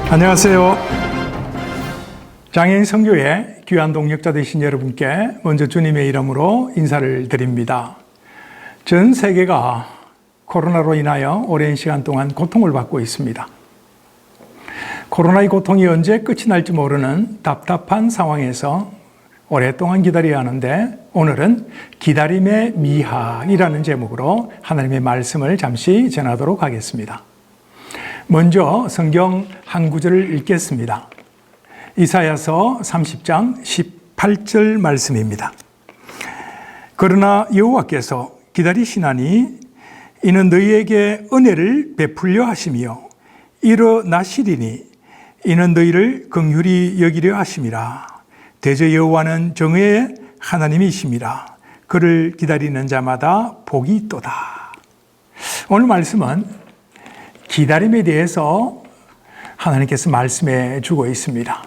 안녕하세요. 장애인 선교의 귀한 동역자 되신 여러분께 먼저 주님의 이름으로 인사를 드립니다. 전 세계가 코로나로 인하여 오랜 시간 동안 고통을 받고 있습니다. 코로나의 고통이 언제 끝이 날지 모르는 답답한 상황에서 오랫동안 기다려야 하는데, 오늘은 기다림의 미학이라는 제목으로 하나님의 말씀을 잠시 전하도록 하겠습니다. 먼저 성경 한 구절을 읽겠습니다. 이사야서 30장 18절 말씀입니다. 그러나 여호와께서 기다리시나니 이는 너희에게 은혜를 베풀려 하시며 일어나시리니 이는 너희를 긍휼히 여기려 하심이라. 대저 여호와는 정의의 하나님이심이라. 그를 기다리는 자마다 복이 있도다. 오늘 말씀은 기다림에 대해서 하나님께서 말씀해 주고 있습니다.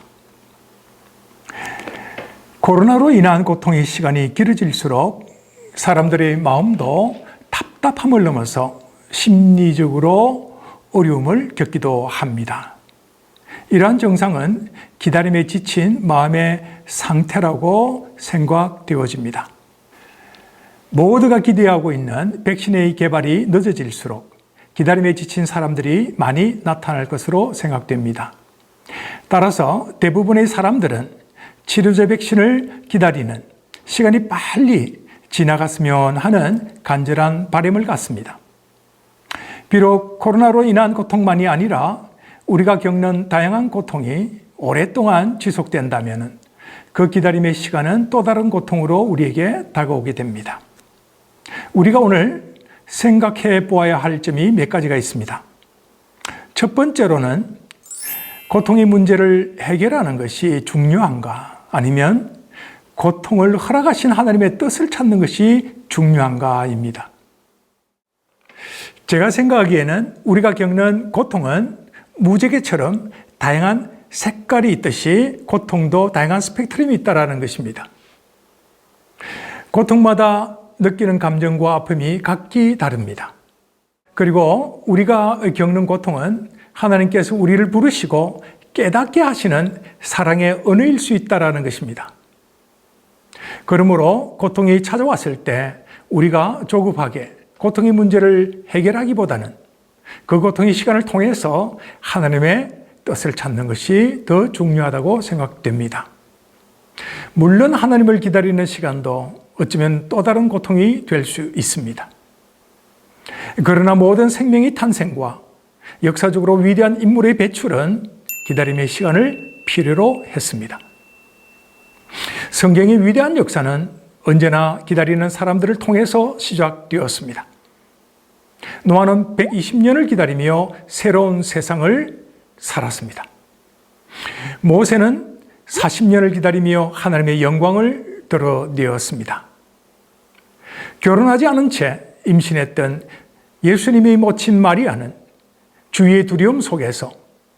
코로나로 인한 고통의 시간이 길어질수록 사람들의 마음도 답답함을 넘어서 심리적으로 어려움을 겪기도 합니다. 이러한 증상은 기다림에 지친 마음의 상태라고 생각되어집니다. 모두가 기대하고 있는 백신의 개발이 늦어질수록 기다림에 지친 사람들이 많이 나타날 것으로 생각됩니다. 따라서 대부분의 사람들은 치료제 백신을 기다리는 시간이 빨리 지나갔으면 하는 간절한 바람을 갖습니다. 비록 코로나로 인한 고통만이 아니라 우리가 겪는 다양한 고통이 오랫동안 지속된다면 그 기다림의 시간은 또 다른 고통으로 우리에게 다가오게 됩니다. 우리가 오늘 생각해 보아야 할 점이 몇 가지가 있습니다. 첫 번째로는 고통의 문제를 해결하는 것이 중요한가, 아니면 고통을 허락하신 하나님의 뜻을 찾는 것이 중요한가입니다. 제가 생각하기에는 우리가 겪는 고통은 무지개처럼 다양한 색깔이 있듯이 고통도 다양한 스펙트럼이 있다는 것입니다. 고통마다 느끼는 감정과 아픔이 각기 다릅니다. 그리고 우리가 겪는 고통은 하나님께서 우리를 부르시고 깨닫게 하시는 사랑의 은혜일 수 있다는 것입니다. 그러므로 고통이 찾아왔을 때 우리가 조급하게 고통의 문제를 해결하기보다는 그 고통의 시간을 통해서 하나님의 뜻을 찾는 것이 더 중요하다고 생각됩니다. 물론 하나님을 기다리는 시간도 어쩌면 또 다른 고통이 될 수 있습니다. 그러나 모든 생명의 탄생과 역사적으로 위대한 인물의 배출은 기다림의 시간을 필요로 했습니다. 성경의 위대한 역사는 언제나 기다리는 사람들을 통해서 시작되었습니다. 노아는 120년을 기다리며 새로운 세상을 살았습니다. 모세는 40년을 기다리며 하나님의 영광을 드러내었습니다. 결혼하지 않은 채 임신했던 예수님의 모친 마리아는 주의 두려움 속에서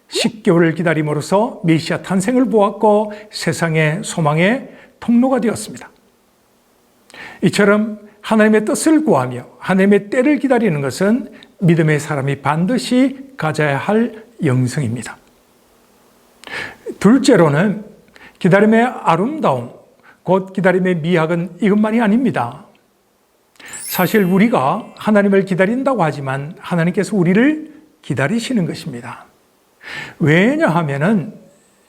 10개월을 기다림으로써 메시아 탄생을 보았고 세상의 소망의 통로가 되었습니다. 이처럼 하나님의 뜻을 구하며 하나님의 때를 기다리는 것은 믿음의 사람이 반드시 가져야 할 영성입니다. 둘째로는 기다림의 아름다움, 곧 기다림의 미학은 이것만이 아닙니다. 사실 우리가 하나님을 기다린다고 하지만 하나님께서 우리를 기다리시는 것입니다. 왜냐하면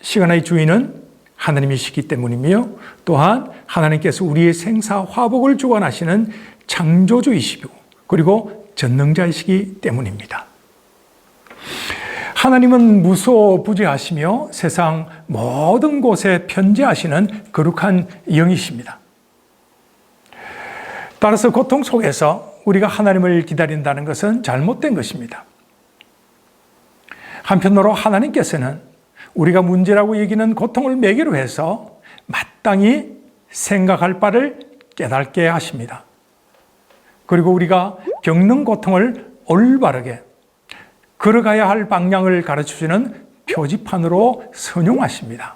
시간의 주인은 하나님이시기 때문이며, 또한 하나님께서 우리의 생사 화복을 주관하시는 창조주이시고 그리고 전능자이시기 때문입니다. 하나님은 무소부재하시며 세상 모든 곳에 편재하시는 거룩한 영이십니다. 따라서 고통 속에서 우리가 하나님을 기다린다는 것은 잘못된 것입니다. 한편으로 하나님께서는 우리가 문제라고 여기는 고통을 매개로 해서 마땅히 생각할 바를 깨닫게 하십니다. 그리고 우리가 겪는 고통을 올바르게 걸어가야 할 방향을 가르쳐주는 표지판으로 선용하십니다.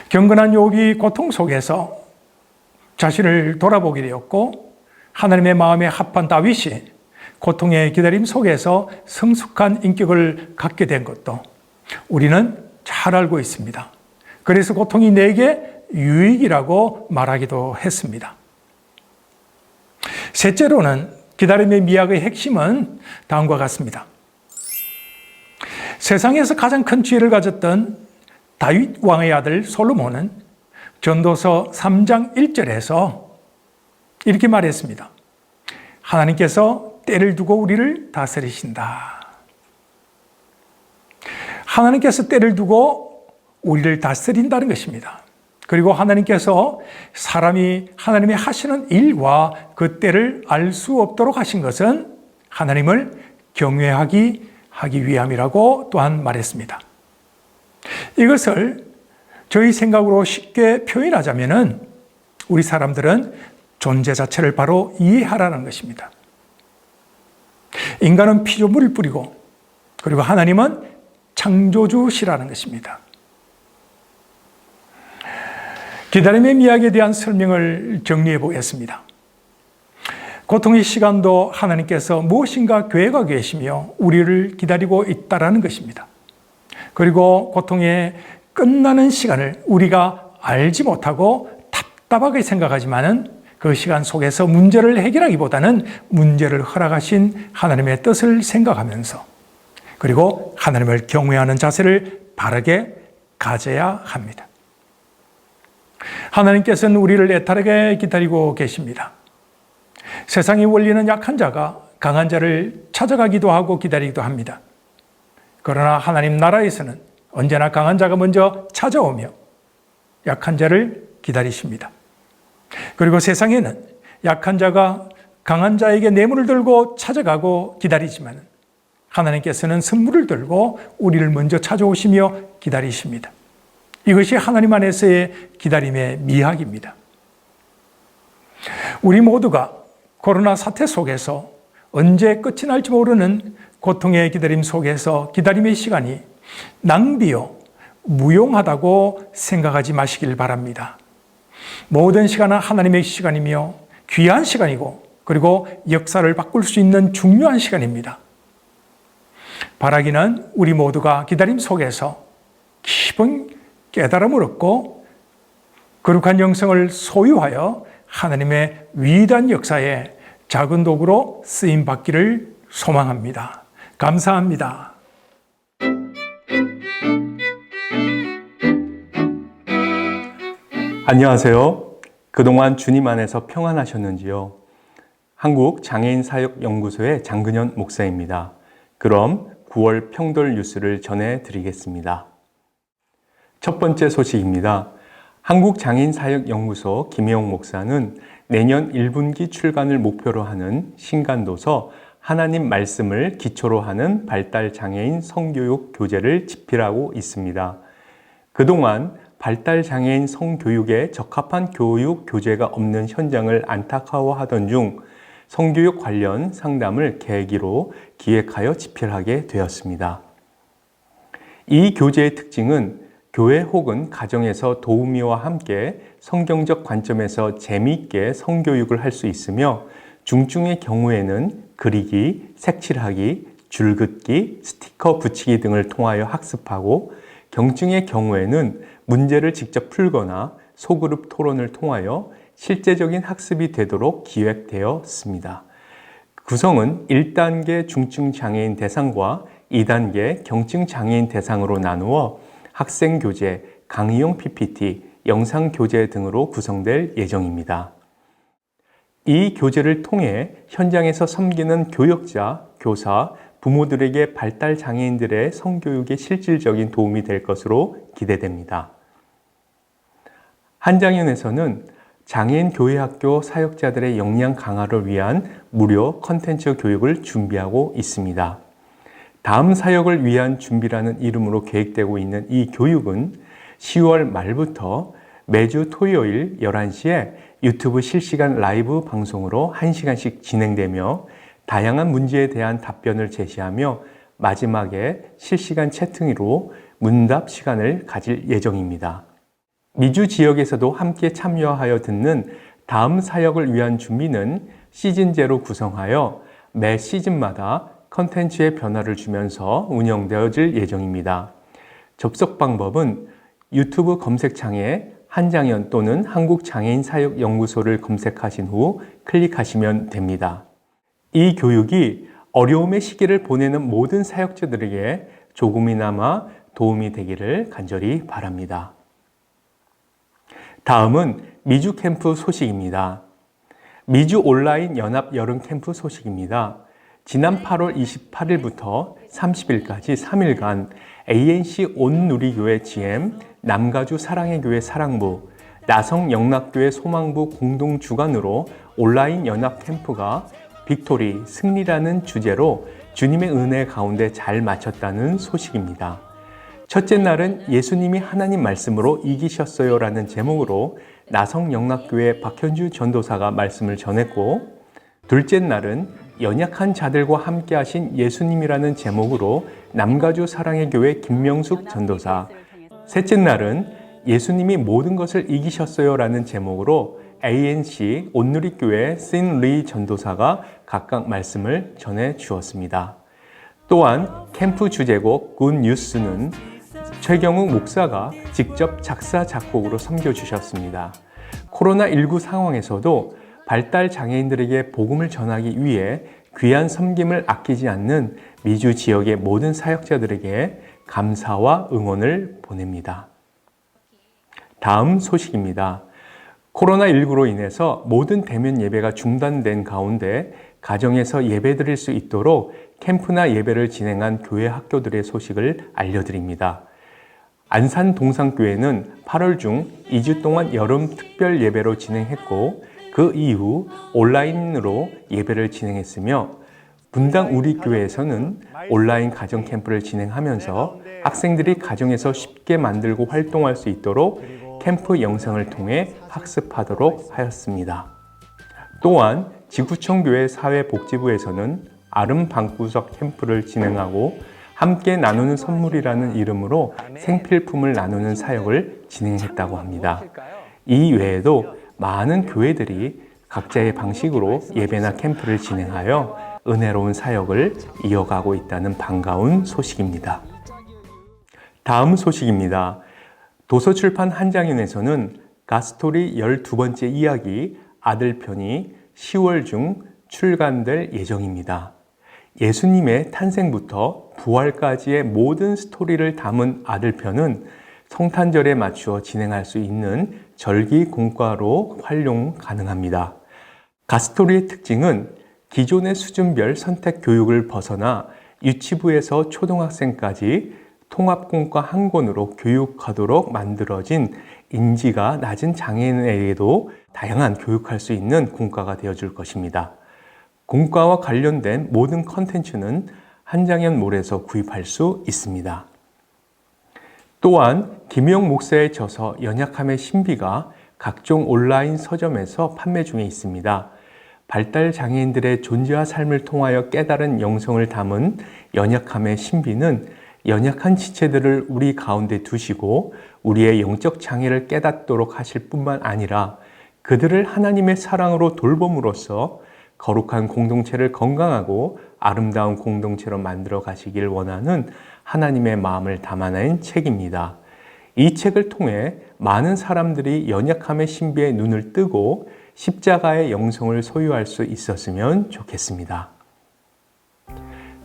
경건한 욥이 고통 속에서 자신을 돌아보게 되었고, 하나님의 마음에 합한 다윗이 고통의 기다림 속에서 성숙한 인격을 갖게 된 것도 우리는 잘 알고 있습니다. 그래서 고통이 내게 유익이라고 말하기도 했습니다. 셋째로는 기다림의 미학의 핵심은 다음과 같습니다. 세상에서 가장 큰 지혜를 가졌던 다윗 왕의 아들 솔로몬은 전도서 3장 1절에서 이렇게 말했습니다. 하나님께서 때를 두고 우리를 다스리신다. 하나님께서 때를 두고 우리를 다스린다는 것입니다. 그리고 하나님께서 사람이 하나님이 하시는 일과 그 때를 알 수 없도록 하신 것은 하나님을 경외하기 위함이라고 또한 말했습니다. 이것을 저희 생각으로 쉽게 표현하자면은 우리 사람들은 존재 자체를 바로 이해하라는 것입니다. 인간은 피조물을 뿌리고 그리고 하나님은 창조주시라는 것입니다. 기다림의 미학에 대한 설명을 정리해 보겠습니다. 고통의 시간도 하나님께서 무엇인가 계획하고 계시며 우리를 기다리고 있다는 것입니다. 그리고 고통의 끝나는 시간을 우리가 알지 못하고 답답하게 생각하지만은 그 시간 속에서 문제를 해결하기보다는 문제를 허락하신 하나님의 뜻을 생각하면서 그리고 하나님을 경외하는 자세를 바르게 가져야 합니다. 하나님께서는 우리를 애타게 기다리고 계십니다. 세상의 원리는 약한 자가 강한 자를 찾아가기도 하고 기다리기도 합니다. 그러나 하나님 나라에서는 언제나 강한 자가 먼저 찾아오며 약한 자를 기다리십니다. 그리고 세상에는 약한 자가 강한 자에게 뇌물을 들고 찾아가고 기다리지만 하나님께서는 선물을 들고 우리를 먼저 찾아오시며 기다리십니다. 이것이 하나님 안에서의 기다림의 미학입니다. 우리 모두가 코로나 사태 속에서 언제 끝이 날지 모르는 고통의 기다림 속에서 기다림의 시간이 낭비요, 무용하다고 생각하지 마시길 바랍니다. 모든 시간은 하나님의 시간이며 귀한 시간이고 그리고 역사를 바꿀 수 있는 중요한 시간입니다. 바라기는 우리 모두가 기다림 속에서 깊은 깨달음을 얻고 거룩한 영성을 소유하여 하나님의 위대한 역사에 작은 도구로 쓰임받기를 소망합니다. 감사합니다. 안녕하세요. 그동안 주님 안에서 평안하셨는지요? 한국장애인사역연구소의 장근현 목사입니다. 그럼 9월 평돌 뉴스를 전해드리겠습니다. 첫 번째 소식입니다. 한국장애인사역연구소 김혜용 목사는 내년 1분기 출간을 목표로 하는 신간도서 하나님 말씀을 기초로 하는 발달장애인 성교육 교재를 집필하고 있습니다. 그동안 발달장애인 성교육에 적합한 교육 교재가 없는 현장을 안타까워하던 중 성교육 관련 상담을 계기로 기획하여 집필하게 되었습니다. 이 교재의 특징은 교회 혹은 가정에서 도우미와 함께 성경적 관점에서 재미있게 성교육을 할 수 있으며 중증의 경우에는 그리기, 색칠하기, 줄긋기, 스티커 붙이기 등을 통하여 학습하고 경증의 경우에는 문제를 직접 풀거나 소그룹 토론을 통하여 실제적인 학습이 되도록 기획되었습니다. 구성은 1단계 중증 장애인 대상과 2단계 경증 장애인 대상으로 나누어 학생 교재, 강의용 PPT, 영상 교재 등으로 구성될 예정입니다. 이 교재를 통해 현장에서 섬기는 교역자, 교사, 부모들에게 발달 장애인들의 성교육에 실질적인 도움이 될 것으로 기대됩니다. 한장연에서는 장애인 교회학교 사역자들의 역량 강화를 위한 무료 컨텐츠 교육을 준비하고 있습니다. 다음 사역을 위한 준비라는 이름으로 계획되고 있는 이 교육은 10월 말부터 매주 토요일 11시에 유튜브 실시간 라이브 방송으로 1시간씩 진행되며 다양한 문제에 대한 답변을 제시하며 마지막에 실시간 채팅으로 문답 시간을 가질 예정입니다. 미주 지역에서도 함께 참여하여 듣는 다음 사역을 위한 준비는 시즌제로 구성하여 매 시즌마다 컨텐츠의 변화를 주면서 운영되어질 예정입니다. 접속 방법은 유튜브 검색창에 한장현 또는 한국장애인사역연구소를 검색하신 후 클릭하시면 됩니다. 이 교육이 어려움의 시기를 보내는 모든 사역자들에게 조금이나마 도움이 되기를 간절히 바랍니다. 다음은 미주 캠프 소식입니다. 미주 온라인 연합 여름 캠프 소식입니다. 지난 8월 28일부터 30일까지 3일간 ANC 온누리교회 GM, 남가주 사랑의 교회 사랑부, 나성영락교회 소망부 공동 주관으로 온라인 연합 캠프가 빅토리, 승리라는 주제로 주님의 은혜 가운데 잘 마쳤다는 소식입니다. 첫째 날은 예수님이 하나님 말씀으로 이기셨어요 라는 제목으로 나성영락교회 박현주 전도사가 말씀을 전했고, 둘째 날은 연약한 자들과 함께 하신 예수님이라는 제목으로 남가주 사랑의 교회 김명숙 전도사, 셋째 날은 예수님이 모든 것을 이기셨어요 라는 제목으로 ANC 온누리교회 신리 전도사가 각각 말씀을 전해 주었습니다. 또한 캠프 주제곡 굿 뉴스는 최경욱 목사가 직접 작사 작곡으로 섬겨주셨습니다. 코로나19 상황에서도 발달 장애인들에게 복음을 전하기 위해 귀한 섬김을 아끼지 않는 미주 지역의 모든 사역자들에게 감사와 응원을 보냅니다. 다음 소식입니다. 코로나19로 인해서 모든 대면 예배가 중단된 가운데 가정에서 예배드릴 수 있도록 캠프나 예배를 진행한 교회 학교들의 소식을 알려드립니다. 안산 동산교회는 8월 중 2주 동안 여름 특별 예배로 진행했고, 그 이후 온라인으로 예배를 진행했으며, 분당 우리교회에서는 온라인 가정 캠프를 진행하면서 학생들이 가정에서 쉽게 만들고 활동할 수 있도록 캠프 영상을 통해 학습하도록 하였습니다. 또한 지구촌교회 사회복지부에서는 아름 방구석 캠프를 진행하고 함께 나누는 선물이라는 이름으로 생필품을 나누는 사역을 진행했다고 합니다. 이 외에도 많은 교회들이 각자의 방식으로 예배나 캠프를 진행하여 은혜로운 사역을 이어가고 있다는 반가운 소식입니다. 다음 소식입니다. 도서출판 한장윤에서는 갓스토리 12번째 이야기 아들편이 10월 중 출간될 예정입니다. 예수님의 탄생부터 부활까지의 모든 스토리를 담은 아들편은 성탄절에 맞추어 진행할 수 있는 절기 공과로 활용 가능합니다. 갓스토리의 특징은 기존의 수준별 선택 교육을 벗어나 유치부에서 초등학생까지 통합공과 한 권으로 교육하도록 만들어진 인지가 낮은 장애인에게도 다양한 교육할 수 있는 공과가 되어줄 것입니다. 공과와 관련된 모든 컨텐츠는 한장현몰에서 구입할 수 있습니다. 또한 김용 목사의 저서 연약함의 신비가 각종 온라인 서점에서 판매 중에 있습니다. 발달 장애인들의 존재와 삶을 통하여 깨달은 영성을 담은 연약함의 신비는 연약한 지체들을 우리 가운데 두시고 우리의 영적 장애를 깨닫도록 하실 뿐만 아니라 그들을 하나님의 사랑으로 돌봄으로써 거룩한 공동체를 건강하고 아름다운 공동체로 만들어 가시길 원하는 하나님의 마음을 담아낸 책입니다. 이 책을 통해 많은 사람들이 연약함의 신비에 눈을 뜨고 십자가의 영성을 소유할 수 있었으면 좋겠습니다.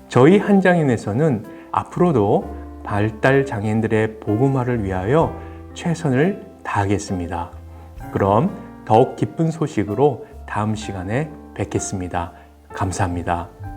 저희 한장인에서는 앞으로도 발달 장애인들의 복음화를 위하여 최선을 다하겠습니다. 그럼 더욱 기쁜 소식으로 다음 시간에 뵙겠습니다. 감사합니다.